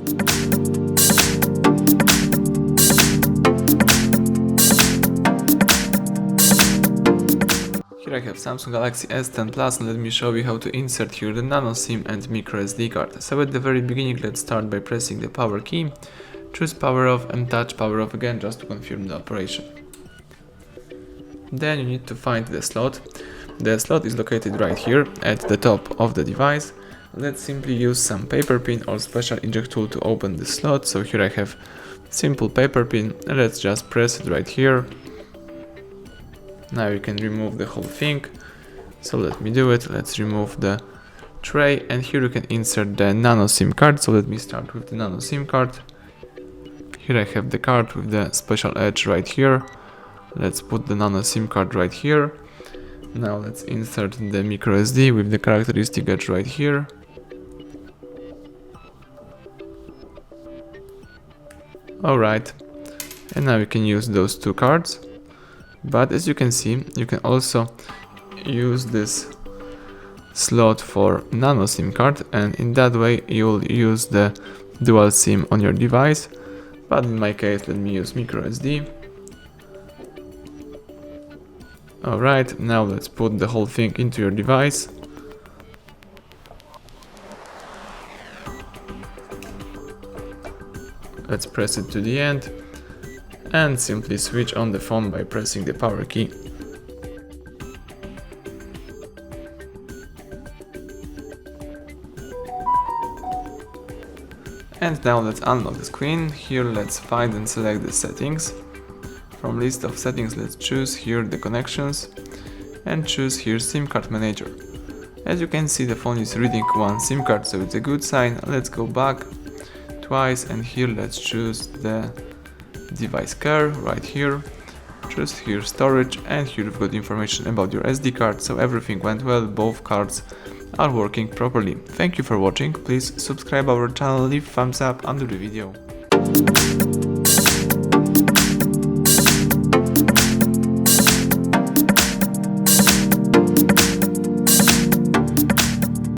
Here I have Samsung Galaxy S10 Plus, and let me show you how to insert here the Nano SIM and Micro SD card. So at the very beginning, let's start by pressing the power key, choose power off and touch power off again just to confirm the operation. Then you need to find the slot. The slot is located right here at the top of the device. Let's simply use some paper pin or special eject tool to open the slot. So here I have simple paper pin, and let's just press it right here. Now you can remove the whole thing, so let me do it. Let's remove the tray, and here you can insert the Nano SIM card. So let me start with the Nano SIM card. Here I have the card with the special edge right here. Let's put the Nano SIM card right here. Now let's insert the Micro SD with the characteristic edge right here. Alright, and now you can use those two cards. But as you can see, you can also use this slot for Nano SIM card, and in that way you'll use the dual SIM on your device. But in my case, let me use Micro SD. Alright, now let's put the whole thing into your device. Let's press it to the end and simply switch on the phone by pressing the power key. And now let's unlock the screen. Here let's find and select the settings. From list of settings, let's choose here the connections and choose here SIM card manager. As you can see, the phone is reading one SIM card, so it's a good sign. Let's go back twice, and here let's choose the device care right here. Choose here storage, and here you've got information about your SD card, so everything went well, both cards are working properly. Thank you for watching. Please subscribe our channel, leave thumbs up under the video.